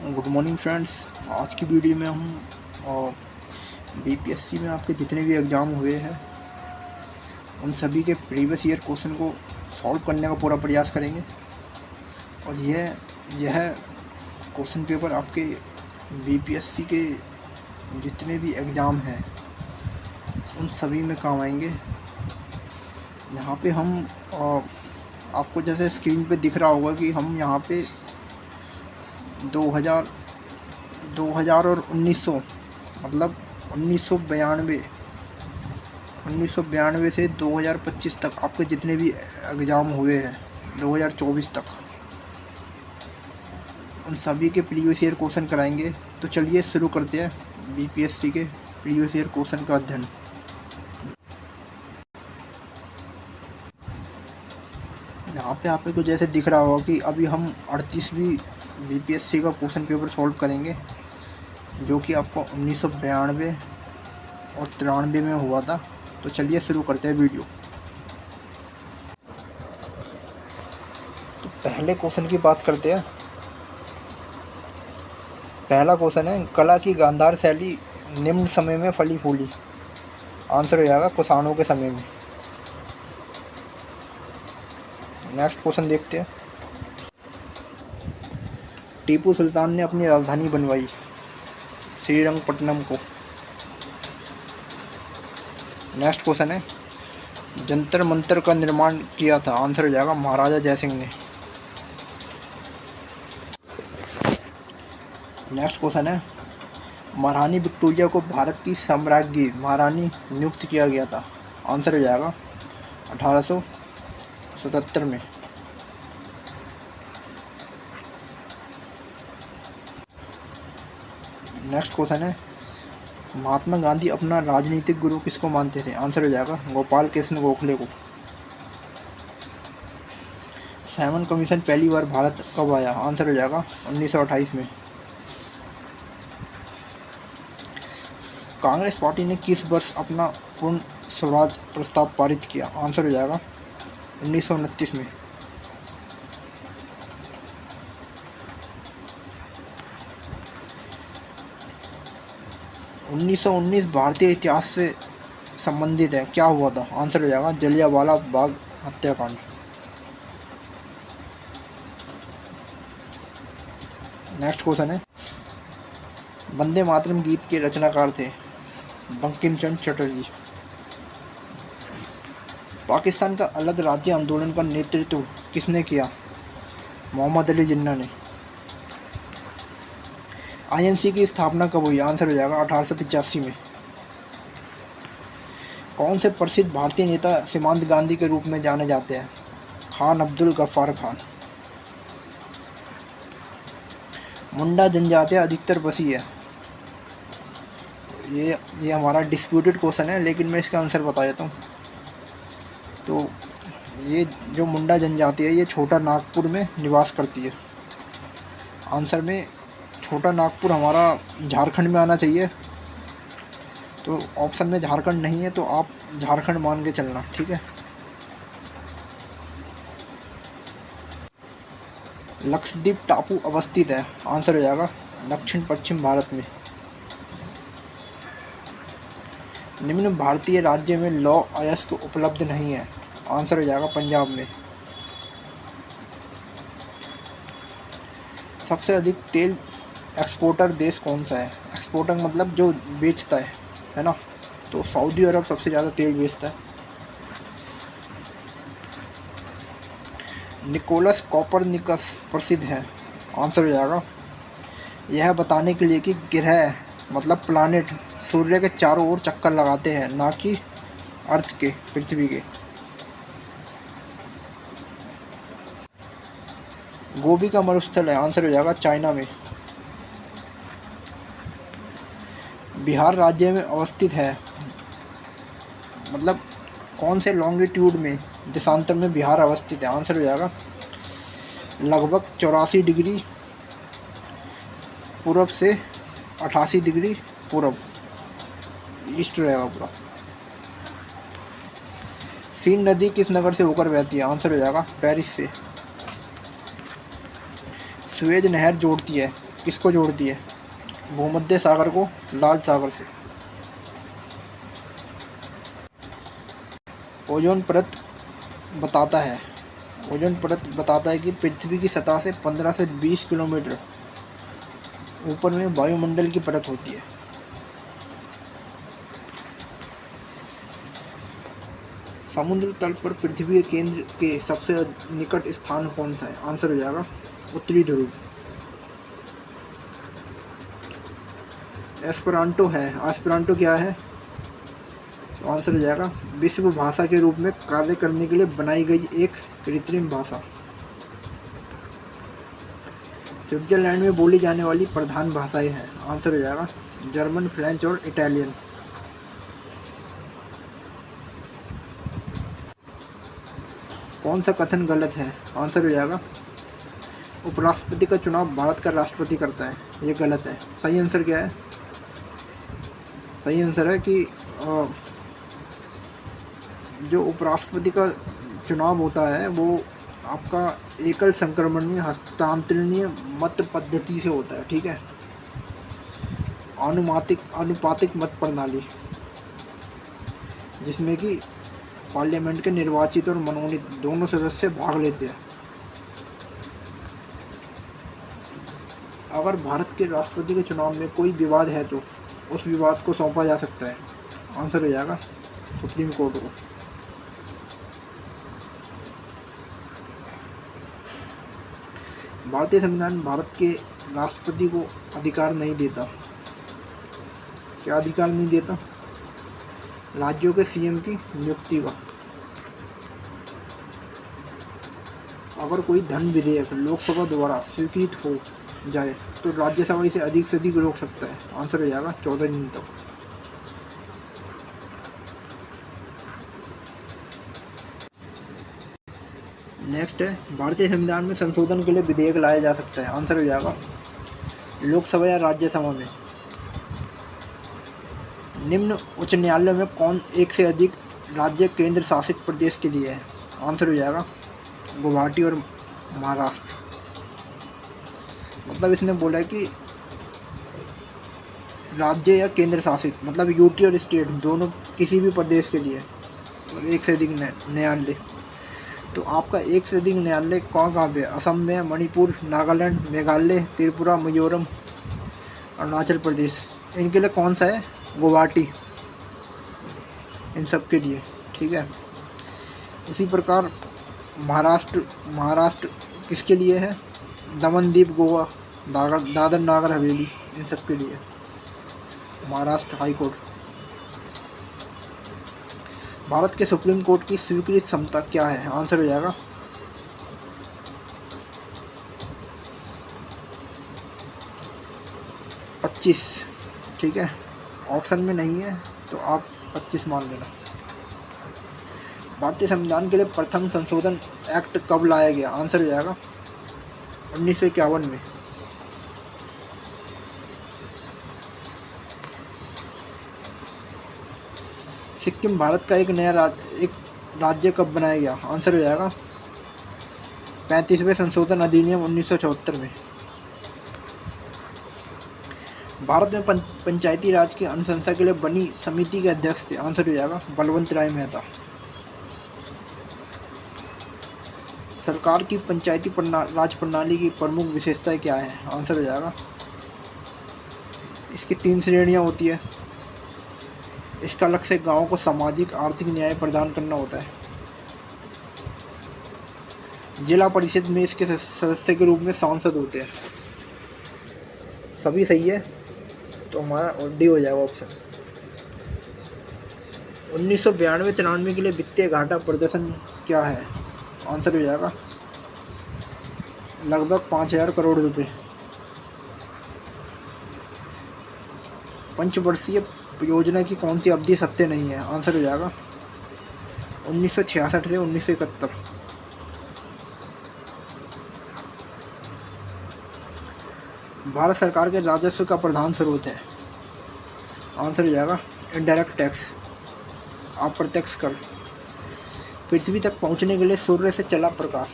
Good morning friends. आज की video में हम बीपीएससी में आपके जितने भी एग्ज़ाम हुए हैं उन सभी के प्रीवियस ईयर क्वेश्चन को सॉल्व करने का पूरा प्रयास करेंगे। और यह क्वेश्चन पेपर आपके बीपीएससी के जितने भी एग्ज़ाम हैं उन सभी में काम आएंगे। यहाँ पे हम आपको जैसे स्क्रीन पे दिख रहा होगा कि हम यहाँ पे 2000 और 1900 मतलब 1992 से 2025 तक आपके जितने भी एग्ज़ाम हुए हैं 2024 तक उन सभी के प्रीवियस ईयर क्वेश्चन कराएंगे। तो चलिए शुरू करते हैं बीपीएससी के प्रीवियस ईयर क्वेश्चन का अध्ययन। यहाँ पे आपको जैसे दिख रहा होगा कि अभी हम 38वीं बीपीएससी का क्वेश्चन पेपर सॉल्व करेंगे जो कि आपको 1992 और 93 में हुआ था। तो चलिए शुरू करते हैं वीडियो। तो पहले क्वेश्चन की बात करते हैं। पहला क्वेश्चन है, कला की गांधार शैली निम्न समय में फली फूली। आंसर हो जाएगा कुषाणों के समय में। नेक्स्ट क्वेश्चन देखते हैं। टीपू सुल्तान ने अपनी राजधानी बनवाई श्रीरंगपट्टनम को। नेक्स्ट क्वेश्चन है, जंतर मंतर का निर्माण किया था। आंसर हो जाएगा महाराजा जयसिंह ने। नेक्स्ट क्वेश्चन है, महारानी विक्टोरिया को भारत की साम्राज्ञी महारानी नियुक्त किया गया था। आंसर हो जाएगा 1877 में। नेक्स्ट क्वेश्चन है, महात्मा गांधी अपना राजनीतिक गुरु किसको मानते थे। आंसर हो जाएगा गोपाल कृष्ण गोखले को। साइमन कमीशन पहली बार भारत कब आया। आंसर हो जाएगा 1928 में। कांग्रेस पार्टी ने किस वर्ष अपना पूर्ण स्वराज प्रस्ताव पारित किया। आंसर हो जाएगा 1929 में। (1919) भारतीय इतिहास से संबंधित है, क्या हुआ था। आंसर हो जाएगा जलियांवाला बाग हत्याकांड। नेक्स्ट क्वेश्चन है, वंदे मातरम गीत के रचनाकार थे बंकिम चंद्र चटर्जी। पाकिस्तान का अलग राज्य आंदोलन का नेतृत्व किसने किया। मोहम्मद अली जिन्ना ने। आईएनसी की स्थापना कब हुई। आंसर हो जाएगा 1885 में। कौन से प्रसिद्ध भारतीय नेता सीमांत गांधी के रूप में जाने जाते हैं। खान अब्दुल गफ्फार खान। मुंडा जनजाति अधिकतर बसी है। ये हमारा डिस्प्यूटेड क्वेश्चन है लेकिन मैं इसका आंसर बता देता हूँ। तो ये जो मुंडा जनजाति है ये छोटा नागपुर में निवास करती है। आंसर में छोटा नागपुर हमारा झारखंड में आना चाहिए। तो ऑप्शन में झारखंड नहीं है तो आप झारखंड मान के चलना, ठीक है। लक्षद्वीप टापू अवस्थित है। आंसर हो जाएगा दक्षिण पश्चिम भारत में। निम्न भारतीय राज्य में लौ अयस्क उपलब्ध नहीं है। आंसर हो जाएगा पंजाब में। सबसे अधिक तेल एक्सपोर्टर देश कौन सा है। एक्सपोर्टर मतलब जो बेचता है ना। तो सऊदी अरब सबसे ज़्यादा तेल बेचता है। निकोलस कॉपरनिकस प्रसिद्ध है। आंसर हो जाएगा यह बताने के लिए कि ग्रह मतलब प्लानेट सूर्य के चारों ओर चक्कर लगाते हैं, ना कि अर्थ के, पृथ्वी के। गोबी का मरुस्थल है। आंसर हो जाएगा चाइना में। बिहार राज्य में अवस्थित है मतलब कौन से लॉन्गिट्यूड में, देशांतर में बिहार अवस्थित है। आंसर हो जाएगा लगभग 84 डिग्री पूरब से 88 डिग्री पूरब, ईस्ट रहेगा पूरा। सीन नदी किस नगर से होकर बहती है। आंसर हो जाएगा पेरिस से। सुएज नहर जोड़ती है किसको जोड़ती है? भूमध्य सागर को लाल सागर से। ओजोन परत बताता है ओजोन परत बताता है कि पृथ्वी की सतह से 15 से 20 किलोमीटर ऊपर में वायुमंडल की परत होती है। समुद्र तल पर पृथ्वी के केंद्र के सबसे निकट स्थान कौन सा है? आंसर हो जाएगा उत्तरी ध्रुव। एस्पेरांटो है। एस्पेरांटो क्या है? तो आंसर हो जाएगा विश्व भाषा के रूप में कार्य करने के लिए बनाई गई एक कृत्रिम भाषा। स्विट्जरलैंड में बोली जाने वाली प्रधान भाषाएं हैं। आंसर हो जाएगा जर्मन, फ्रेंच और इटालियन। कौन सा कथन गलत है? आंसर हो जाएगा उपराष्ट्रपति का चुनाव भारत का राष्ट्रपति करता है। ये गलत है। सही आंसर क्या है? सही आंसर है कि जो उपराष्ट्रपति का चुनाव होता है वो आपका एकल संक्रमणीय हस्तांतरणीय मत पद्धति से होता है। ठीक है, अनुपातिक मत प्रणाली, जिसमें कि पार्लियामेंट के निर्वाचित और मनोनीत दोनों सदस्य भाग लेते हैं। अगर भारत के राष्ट्रपति के चुनाव में कोई विवाद है तो उस विवाद को सौंपा जा सकता है। आंसर हो जाएगा सुप्रीम कोर्ट को। भारतीय संविधान भारत के राष्ट्रपति को अधिकार नहीं देता। क्या अधिकार नहीं देता? राज्यों के सीएम की नियुक्ति का। अगर कोई धन विधेयक लोकसभा द्वारा स्वीकृत हो जाए तो राज्यसभा इसे अधिक से अधिक रोक सकता है। आंसर हो जाएगा 14 दिन तक। नेक्स्ट है भारतीय संविधान में संशोधन के लिए विधेयक लाया जा सकता है। आंसर हो जाएगा लोकसभा या राज्यसभा में। निम्न उच्च न्यायालय में कौन एक से अधिक राज्य केंद्र शासित प्रदेश के लिए है? आंसर हो जाएगा गुवाहाटी और महाराष्ट्र। मतलब इसने बोला है कि राज्य या केंद्र शासित, मतलब यूटी और स्टेट दोनों किसी भी प्रदेश के लिए, मतलब एक से अधिक न्यायालय। तो आपका एक से अधिक न्यायालय कहाँ कहाँ पे? असम में, मणिपुर, नागालैंड, मेघालय, त्रिपुरा, मिजोरम, अरुणाचल प्रदेश। इनके लिए कौन सा है? गुवाहाटी, इन सब के लिए। ठीक है, इसी प्रकार महाराष्ट्र किसके लिए है? दमन दीप, गोवा, दादर नागर हवेली, इन सब के लिए महाराष्ट्र हाई कोर्ट। भारत के सुप्रीम कोर्ट की स्वीकृत क्षमता क्या है? आंसर हो जाएगा 25। ठीक है, ऑप्शन में नहीं है तो आप 25 मान लेना। भारतीय संविधान के लिए प्रथम संशोधन एक्ट कब लाया गया? आंसर हो जाएगा 1951 में। सिक्किम भारत का एक नया राज्य कब बनाया गया? आंसर हो जाएगा 35वें संशोधन अधिनियम 1974 में। भारत में पंचायती राज की अनुशंसा के लिए बनी समिति के अध्यक्ष थे। आंसर हो जाएगा बलवंत राय मेहता। सरकार की पंचायती राज प्रणाली की प्रमुख विशेषताएं क्या है? आंसर हो जाएगा इसकी 3 श्रेणियां होती है। इसका लक्ष्य गांवों को सामाजिक आर्थिक न्याय प्रदान करना होता है। जिला परिषद में इसके सदस्य के रूप में सांसद होते हैं। सभी सही है तो हमारा डी हो जाएगा ऑप्शन। 1992-93 के लिए वित्तीय घाटा प्रदर्शन क्या है? आंसर हो जाएगा लगभग 5000 करोड़ रुपए। पंचवर्षीय योजना की कौन सी अवधि सत्य नहीं है? आंसर हो जाएगा 1966 से 1971। भारत सरकार के राजस्व का प्रधान स्रोत है। आंसर हो जाएगा इनडायरेक्ट टैक्स, अप्रत्यक्ष कर। पृथ्वी तक पहुंचने के लिए सूर्य से चला प्रकाश,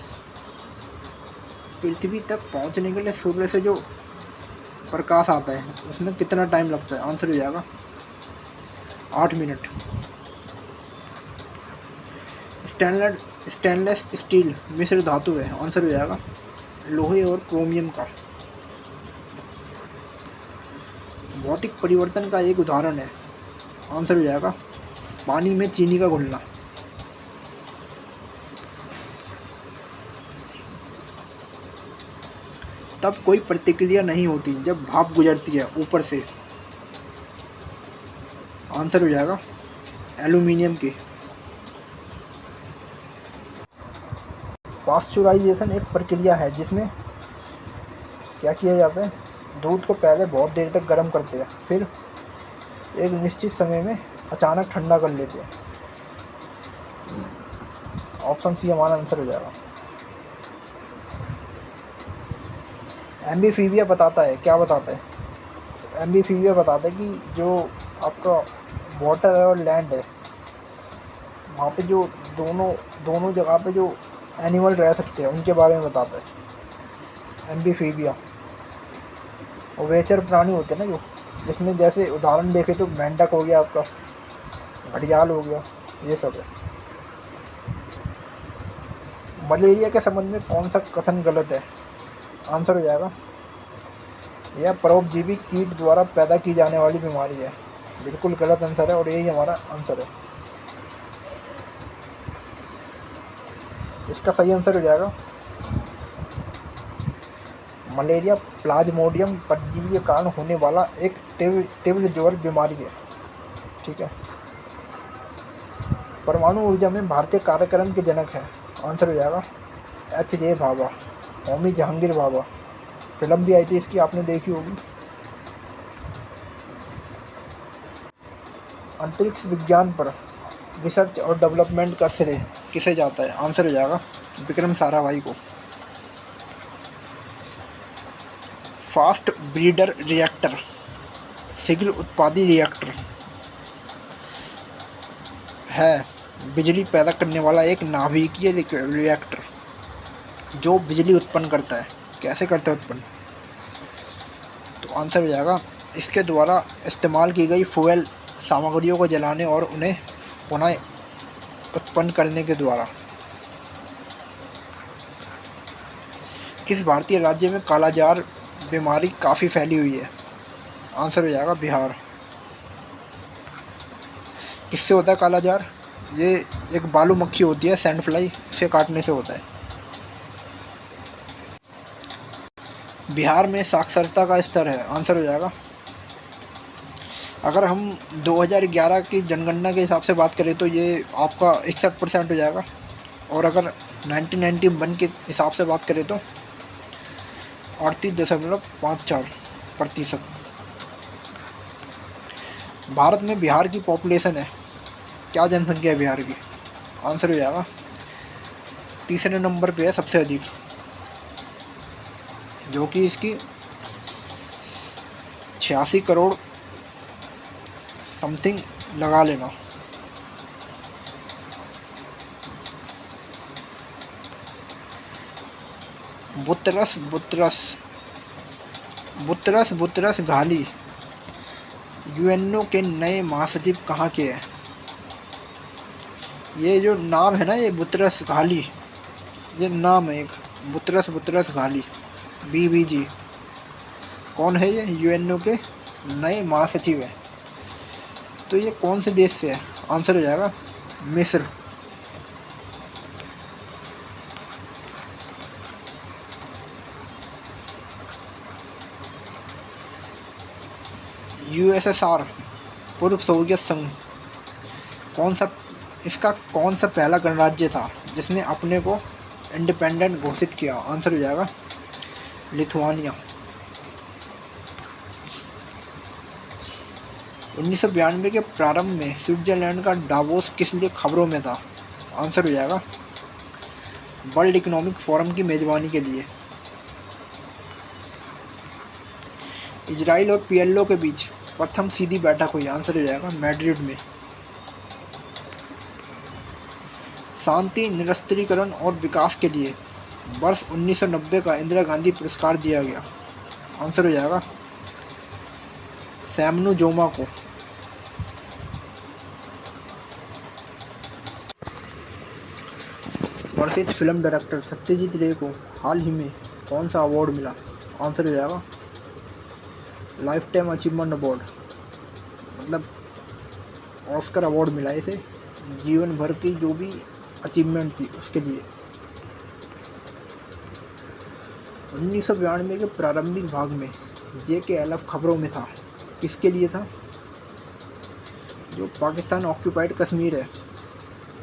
पृथ्वी तक पहुंचने के लिए सूर्य से जो प्रकाश आता है उसमें कितना टाइम लगता है? आंसर हो जाएगा 8 मिनट। स्टेनलेस स्टील मिश्र धातु है, आंसर हो जाएगा लोहे और क्रोमियम का। भौतिक परिवर्तन का एक उदाहरण है, आंसर हो जाएगा पानी में चीनी का घुलना। तब कोई प्रतिक्रिया नहीं होती जब भाप गुजरती है ऊपर से, आंसर हो जाएगा एल्यूमिनियम की। पास्चुराइजेशन एक प्रक्रिया है जिसमें क्या किया जाता है? दूध को पहले बहुत देर तक गर्म करते हैं, फिर एक निश्चित समय में अचानक ठंडा कर लेते हैं। ऑप्शन सी हमारा आंसर हो जाएगा। एम्फीबिया बताता है, क्या बताता है? एम्फीबिया बताता है कि जो आपका वाटर है और लैंड है, वहाँ पे जो दोनों जगह पे जो एनिमल रह सकते हैं उनके बारे में बताता है एम्फीबिया। और वेचर प्राणी होते हैं ना, जो जिसमें जैसे उदाहरण देखें तो मेंढक हो गया, आपका घड़ियाल हो गया, ये सब है। मलेरिया के संबंध में कौन सा कथन गलत है? आंसर हो जाएगा यह परोपजीवी कीट द्वारा पैदा की जाने वाली बीमारी है, बिल्कुल गलत आंसर है और यही हमारा आंसर है। इसका सही आंसर हो जाएगा मलेरिया प्लाज्मोडियम परजीवी के कारण होने वाला एक तीव्र ज्वर बीमारी है, ठीक है। परमाणु ऊर्जा में भारतीय कार्यक्रम के जनक हैं, आंसर हो जाएगा H.J. भाभा, होमी जहांगीर भाभा। फिल्म भी आई थी इसकी, आपने देखी होगी। अंतरिक्ष विज्ञान पर रिसर्च और डेवलपमेंट का श्रेय किसे जाता है? आंसर हो जाएगा विक्रम साराभाई को। फास्ट ब्रीडर रिएक्टर शीघ्र उत्पादी रिएक्टर है बिजली पैदा करने वाला एक नाभिकीय रिएक्टर जो बिजली उत्पन्न करता है। कैसे करता है उत्पन्न? तो आंसर हो जाएगा इसके द्वारा इस्तेमाल की गई फ्यूल सामग्रियों को जलाने और उन्हें पुनः उत्पन्न करने के द्वारा। किस भारतीय राज्य में कालाजार बीमारी काफ़ी फैली हुई है? आंसर हो जाएगा बिहार। किससे होता है कालाजार? ये एक बालू मक्खी होती है, सैंड फ्लाई, इसे काटने से होता है। बिहार में साक्षरता का स्तर है, आंसर हो जाएगा अगर हम 2011 की जनगणना के हिसाब से बात करें तो ये आपका 61% हो जाएगा, और अगर 1991 के हिसाब से बात करें तो 38.54%। भारत में बिहार की पॉपुलेशन है, क्या जनसंख्या है बिहार की? आंसर हो जाएगा तीसरे नंबर पे है सबसे अधिक, जो कि इसकी 86 करोड़ समथिंग लगा लेना। बुतरस घाली यूएनओ के नए महासचिव कहाँ के हैं? ये जो नाम है ना, ये बुतरस घाली, ये नाम है एक बुतरस घाली, BBG। कौन है ये? यूएनओ के नए महासचिव है। तो ये कौन से देश से है? आंसर हो जाएगा मिस्र। USSR पूर्व सोवियत संघ कौन सा पहला गणराज्य था जिसने अपने को इंडिपेंडेंट घोषित किया? आंसर हो जाएगा लिथुआनिया। 1992 के प्रारंभ में स्विट्जरलैंड का डावोस किस लिए खबरों में था? आंसर हो जाएगा वर्ल्ड इकोनॉमिक फोरम की मेजबानी के लिए। इजराइल और PLO के बीच प्रथम सीधी बैठक हुई, आंसर हो जाएगा मैड्रिड में। शांति, निरस्त्रीकरण और विकास के लिए वर्ष 1990 का इंदिरा गांधी पुरस्कार दिया गया, आंसर हो जाएगा सैमनु जोमा को। प्रसिद्ध फिल्म डायरेक्टर सत्यजीत रे को हाल ही में कौन सा अवार्ड मिला? आंसर हो जाएगा लाइफ टाइम अचीवमेंट अवार्ड, मतलब ऑस्कर अवार्ड मिला इसे जीवन भर की जो भी अचीवमेंट थी उसके लिए। 1992 के प्रारंभिक भाग में JK-11 खबरों में था, किसके लिए था? जो पाकिस्तान ऑक्यूपाइड कश्मीर है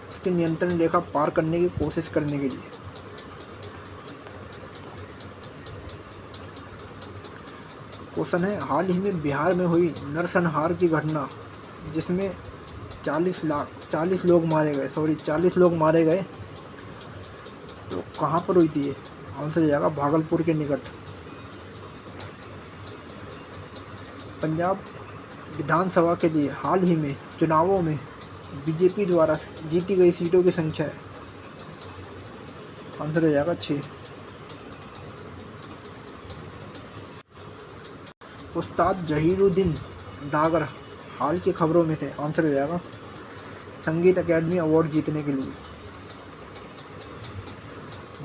उसके नियंत्रण रेखा पार करने की कोशिश करने के लिए। क्वेश्चन है, हाल ही में बिहार में हुई नरसंहार की घटना जिसमें 40 लोग मारे गए, तो कहाँ पर हुई थी? आंसर हो जाएगा भागलपुर के निकट। पंजाब विधानसभा के लिए हाल ही में चुनावों में बीजेपी द्वारा जीती गई सीटों की संख्या है। आंसर हो जाएगा 6। उस्ताद जहीरुद्दीन डागर हाल की खबरों में थे। आंसर हो जाएगा संगीत अकेडमी अवार्ड जीतने के लिए।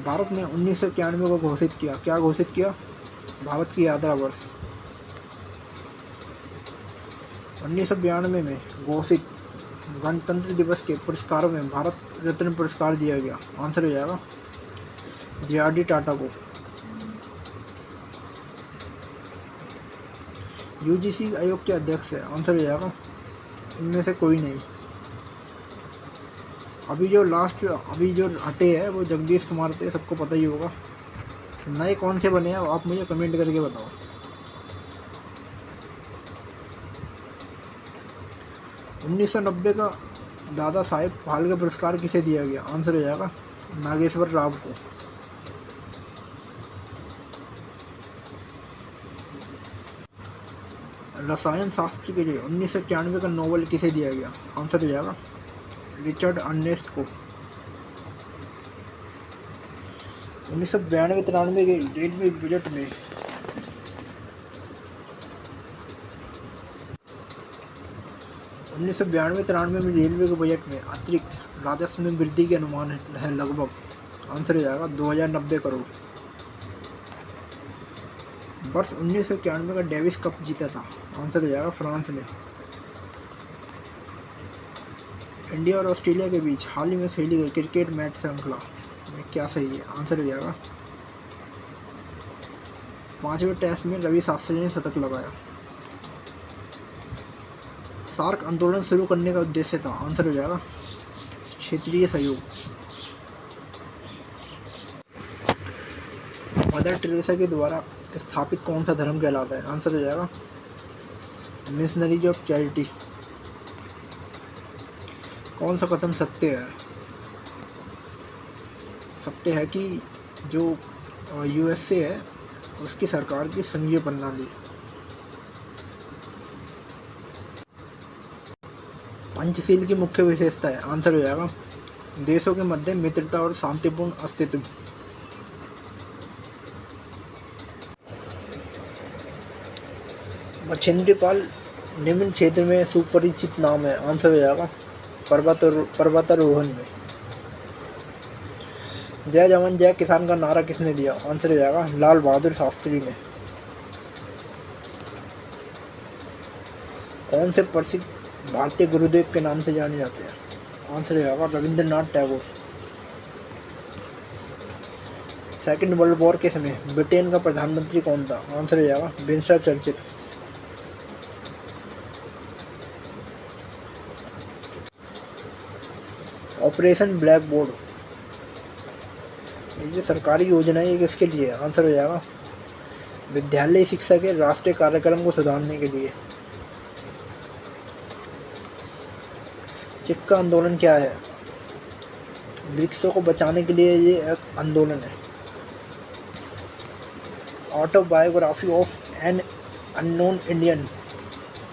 भारत ने 1991 को घोषित किया, क्या घोषित किया? भारत की यात्रा वर्ष। 1992 में घोषित गणतंत्र दिवस के पुरस्कारों में भारत रत्न पुरस्कार दिया गया। आंसर हो जाएगा JRD टाटा को। UGC आयोग के अध्यक्ष है। आंसर हो जाएगा इनमें से कोई नहीं। अभी जो हटे हैं वो जगदीश कुमार थे, सबको पता ही होगा। नए कौन से बने हैं आप मुझे कमेंट करके बताओ। 1990 का दादा साहेब फाल्के पुरस्कार किसे दिया गया? आंसर हो जाएगा नागेश्वर राव को। रसायन शास्त्र के लिए 1991 का नोबेल किसे दिया गया? आंसर हो जाएगा रिचर्ड अर्नेस्ट को। 1992-93 के रेलवे बजट में 1992-93 में रेलवे के बजट में अतिरिक्त राजस्व में वृद्धि के अनुमान है लगभग। आंसर हो जाएगा 2090 करोड़। वर्ष 1991 का डेविस कप जीता था। आंसर हो जाएगा फ्रांस ने। इंडिया और ऑस्ट्रेलिया के बीच हाल ही में खेली गई क्रिकेट मैच श्रृंखला में क्या सही है? आंसर हो जाएगा 5वें टेस्ट में रवि शास्त्री ने शतक लगाया। सार्क आंदोलन शुरू करने का उद्देश्य था। आंसर हो जाएगा क्षेत्रीय सहयोग। मदर टेरेसा के द्वारा स्थापित कौन सा धर्म कहलाता है? आंसर हो जाएगा मिशनरीज ऑफ चैरिटी। कौन सा कथन सत्य है? सत्य है कि जो USA है उसकी सरकार की संघीय प्रणाली। पंचशील की मुख्य विशेषता है। आंसर हो जाएगा देशों के मध्य मित्रता और शांतिपूर्ण अस्तित्व। मच्छिंद्रपाल निम्न क्षेत्र में सुपरिचित नाम है। आंसर हो जाएगा पर्वतारोहण में। जय जवान जय किसान का नारा किसने दिया? आंसर हो जाएगा लाल बहादुर शास्त्री ने। कौन से प्रसिद्ध भारतीय गुरुदेव के नाम से जाने जाते हैं? आंसर हो जाएगा Rabindranath Tagore. Second world war के समय ब्रिटेन का प्रधानमंत्री कौन था? आंसर हो जाएगा Winston Churchill. Operation black board ये जो सरकारी योजना है ये किसके लिए? आंसर हो जाएगा विद्यालय शिक्षा के राष्ट्रीय कार्यक्रम को सुधारने के लिए। चिपका आंदोलन क्या है? वृक्षों को बचाने के लिए ये एक आंदोलन है। Autobiography of an unknown Indian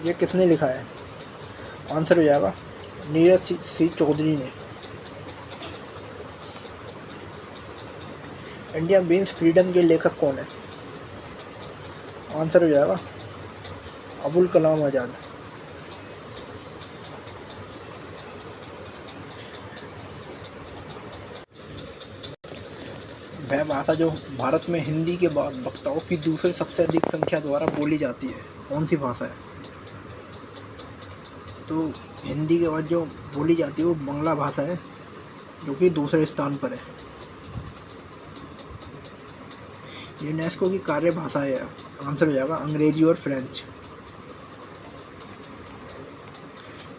ये किसने लिखा है? आंसर हो जाएगा नीरज सी चौधरी ने। इंडिया मीन्स फ्रीडम के लेखक कौन है? आंसर हो जाएगा अबुल कलाम आज़ाद। वह भाषा जो भारत में हिंदी के बाद वक्ताओं की दूसरी सबसे अधिक संख्या द्वारा बोली जाती है, कौन सी भाषा है? तो हिंदी के बाद जो बोली जाती है वो बांग्ला भाषा है, जो कि दूसरे स्थान पर है। यूनेस्को की कार्य भाषा है, आंसर हो जाएगा अंग्रेजी और फ्रेंच।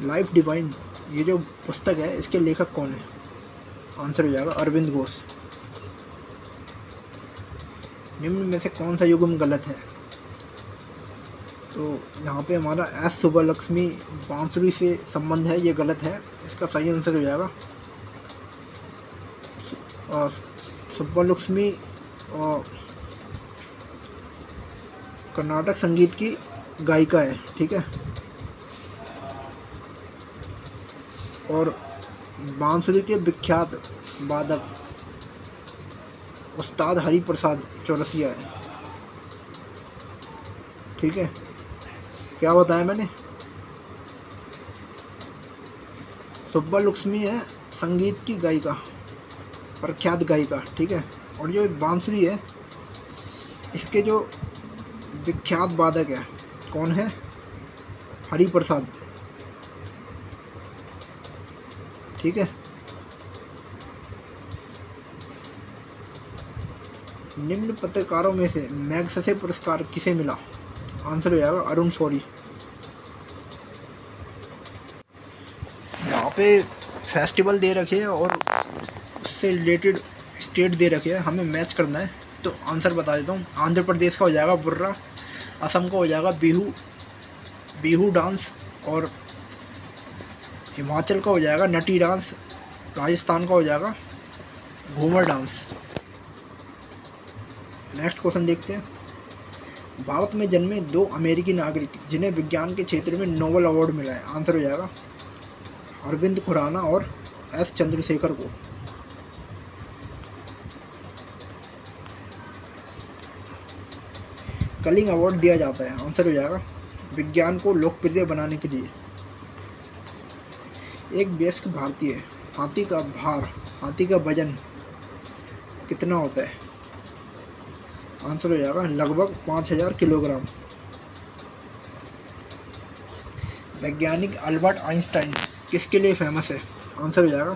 लाइफ डिवाइन, ये जो पुस्तक है इसके लेखक कौन है? आंसर हो जाएगा अरविंद घोष। निम्न में से कौन सा युग्म गलत है? तो यहाँ पे हमारा एस सुब्बलक्ष्मी बांसुरी से संबंध है, ये गलत है। इसका सही आंसर हो जाएगा सुब्बलक्ष्मी कर्नाटक संगीत की गायिका है, ठीक है। और बांसुरी के विख्यात वादक उस्ताद हरि प्रसाद चौरसिया है, ठीक है। क्या बताया मैंने? सुब्बलक्ष्मी है संगीत की गायिका, प्रख्यात गायिका, ठीक है। और जो बांसुरी है इसके जो विख्यात वादक है कौन है? हरि प्रसाद, ठीक है। निम्न पत्रकारों में से मैग्सेसे पुरस्कार किसे मिला? आंसर हो जाएगा अरुण शौरी। यहाँ पे फेस्टिवल दे रखे हैं और उससे रिलेटेड स्टेट दे रखे हैं, हमें मैच करना है। तो आंसर बता देता हूँ। आंध्र प्रदेश का हो जाएगा बुर्रा, असम का हो जाएगा बिहू डांस, और हिमाचल का हो जाएगा नटी डांस, राजस्थान का हो जाएगा घूमर डांस। नेक्स्ट क्वेश्चन देखते हैं। भारत में जन्मे 2 अमेरिकी नागरिक जिन्हें विज्ञान के क्षेत्र में नोबेल अवार्ड मिला है, आंसर हो जाएगा अरविंद खुराना और एस चंद्रशेखर को। कलिंग अवार्ड दिया जाता है, आंसर हो जाएगा विज्ञान को लोकप्रिय बनाने के लिए। एक वयस्क भारतीय हाथी का भार, हाथी का वजन कितना होता है? आंसर हो जाएगा लगभग 5000 किलोग्राम। वैज्ञानिक अल्बर्ट आइंस्टाइन किसके लिए फेमस है? आंसर हो जाएगा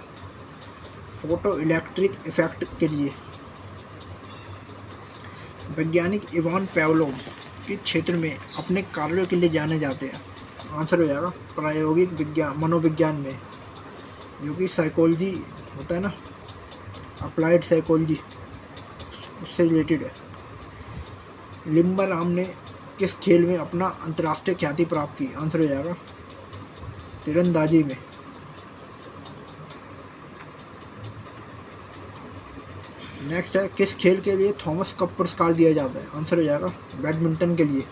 फोटो इलेक्ट्रिक इफेक्ट के लिए। वैज्ञानिक इवान पावलोव किस क्षेत्र में अपने कार्यों के लिए जाने जाते हैं? आंसर हो जाएगा प्रायोगिक विज्ञान, मनोविज्ञान में, जो कि साइकोलॉजी होता है ना, अप्लाइड साइकोलॉजी, उससे रिलेटेड है। लिम्बा राम ने किस खेल में अपना अंतर्राष्ट्रीय ख्याति प्राप्त की? आंसर हो जाएगा तीरंदाजी में। नेक्स्ट है, किस खेल के लिए थॉमस कप पुरस्कार दिया जाता है? आंसर हो जाएगा बैडमिंटन के लिए।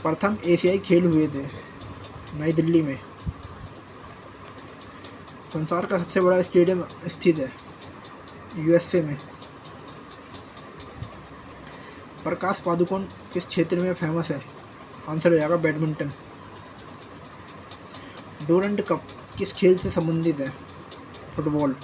प्रथम एशियाई खेल हुए थे नई दिल्ली में। संसार का सबसे बड़ा स्टेडियम स्थित है यूएसए में। प्रकाश पादुकोण किस क्षेत्र में फेमस है? आंसर हो जाएगा बैडमिंटन। डूरंड कप किस खेल से संबंधित है? फुटबॉल।